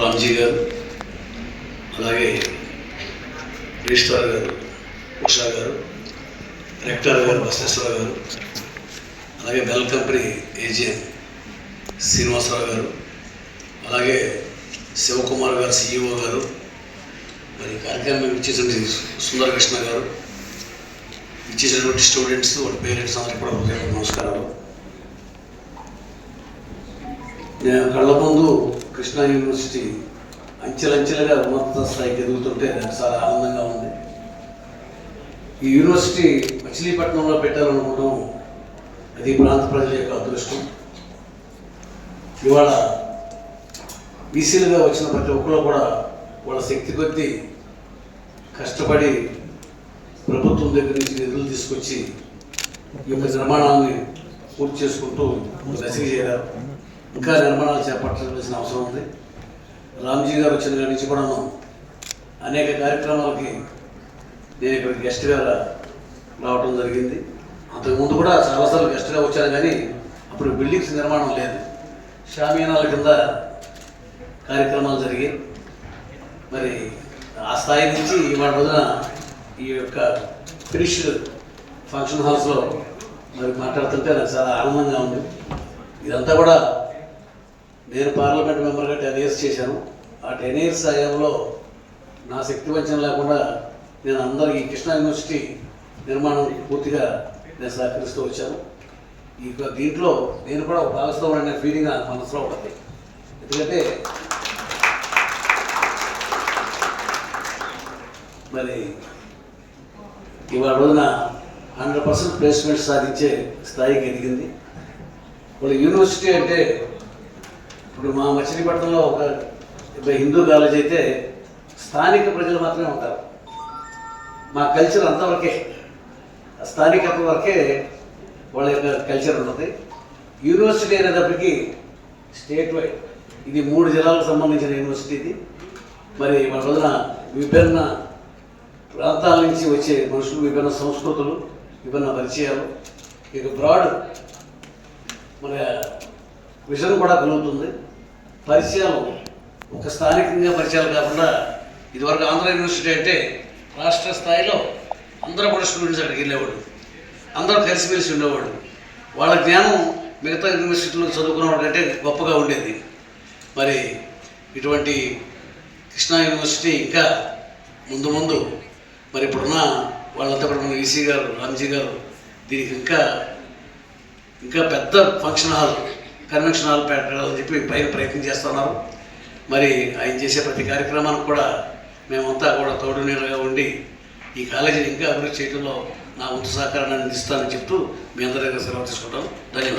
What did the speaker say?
రామ్జీ గారు, అలాగే రిజిస్ట్రార్ గారు ఉషా గారు, రెక్టర్ గారు బసవేశ్వర గారు, అలాగే బెల్ కంపెనీ ఏజిఎం శ్రీనివాసరావు గారు, అలాగే శివకుమార్ గారు సిఇఓ గారు, మరి కార్యక్రమం ఇచ్చేసినటువంటి సుందరకృష్ణ గారు, ఇచ్చేసినటువంటి స్టూడెంట్స్ వాళ్ళ పేరెంట్స్ అందరికీ కూడా నమస్కారాలు. నేను కళ్ళ ముందు కృష్ణా యూనివర్సిటీ అంచెలంచెలుగా ఉన్నత స్థాయికి ఎదుగుతుంటే నాకు చాలా ఆనందంగా ఉంది. ఈ యూనివర్సిటీ మచిలీపట్నంలో పెట్టాలనుకోవడం అది ప్రాంత ప్రజల యొక్క అదృష్టం. ఇవాళ బీసీలుగా వచ్చిన ప్రతి ఒక్కరు కూడా వాళ్ళ శక్తి కొద్దీ కష్టపడి ప్రభుత్వం దగ్గర నుంచి నిధులు తీసుకొచ్చి ఈ యొక్క నిర్మాణాన్ని పూర్తి చేసుకుంటూ దశకి చేరారు. ఇంకా నిర్మాణాలు చేపట్టాల్సిన అవసరం ఉంది. రామ్జీ గారు వచ్చిన కాడి నుంచి కూడా అనేక కార్యక్రమాలకి నేను ఇక్కడ గెస్ట్గా రావడం జరిగింది. అంతకుముందు కూడా చాలాసార్లు గెస్ట్గా వచ్చాను, కానీ అప్పుడు బిల్డింగ్స్ నిర్మాణం లేదు, షామియానాల కింద కార్యక్రమాలు జరిగాయి. మరి ఆ స్థాయి నుంచి ఇవాళ రోజున ఈ యొక్క ఫినిష్డ్ ఫంక్షన్ హాల్స్లో మరి మాట్లాడుతుంటే నాకు చాలా ఆనందంగా ఉంది. ఇదంతా కూడా నేను పార్లమెంట్ మెంబర్గా 10 years చేశాను. ఆ 10 years సమయంలో నా శక్తి వంచన లేకుండా నేను అందరికీ కృష్ణా యూనివర్సిటీ నిర్మాణం పూర్తిగా నేను సహకరిస్తూ వచ్చాను. ఈ దీంట్లో నేను కూడా ఒక భాగస్వామి అనే ఫీలింగ్ నా మనసులో ఉంటుంది. ఎందుకంటే మరి ఇవాళ రోజున 100% ప్లేస్మెంట్ సాధించే స్థాయికి ఎదిగింది. ఇప్పుడు యూనివర్సిటీ అంటే ఇప్పుడు మా మచిలీపట్నంలో ఒక హిందూ కాలేజ్ అయితే స్థానిక ప్రజలు మాత్రమే ఉంటారు. మా కల్చర్ అంతవరకే, స్థానికత వరకే వాళ్ళ యొక్క కల్చర్ ఉంటుంది. యూనివర్సిటీ అనేటప్పటికీ స్టేట్ వైడ్ ఇది 3 జిల్లాలకు సంబంధించిన యూనివర్సిటీ ఇది. మరి మన రోజున విభిన్న ప్రాంతాల నుంచి వచ్చే మనుషులు, విభిన్న సంస్కృతులు, విభిన్న పరిచయాలు, ఇక బ్రాడ్ మన విజన్ కూడా కలుగుతుంది. పరిచయాలు ఒక స్థానికంగా పరిచయాలు కాకుండా, ఇదివరకు ఆంధ్ర యూనివర్సిటీ అంటే రాష్ట్ర స్థాయిలో అందరూ కూడా స్టూడెంట్స్ అక్కడికి వెళ్ళేవాడు, అందరూ కలిసిమెలిసి ఉండేవాడు. వాళ్ళ జ్ఞానం మిగతా యూనివర్సిటీలో చదువుకున్న వాళ్ళకంటే గొప్పగా ఉండేది. మరి ఇటువంటి కృష్ణా యూనివర్సిటీ ఇంకా ముందు ముందు మరి ఇప్పుడున్న వాళ్ళంతా కూడా మన ఈసీ గారు, రామ్జీ గారు దీనికి ఇంకా పెద్ద ఫంక్షన్ హాల్, కన్వెన్షన్ హాల్ పెట్టాలని చెప్పి పైన ప్రయత్నం చేస్తున్నారు. మరి ఆయన చేసే ప్రతి కార్యక్రమానికి కూడా మేమంతా కూడా తోడు నీడగా ఉండి ఈ కాలేజీని ఇంకా అభివృద్ధి చేయడంలో నా వంతు సహకారాన్ని అందిస్తానని చెప్తూ మీ అందరి దగ్గర సెలవు తీసుకుంటాను. ధన్యవాదాలు.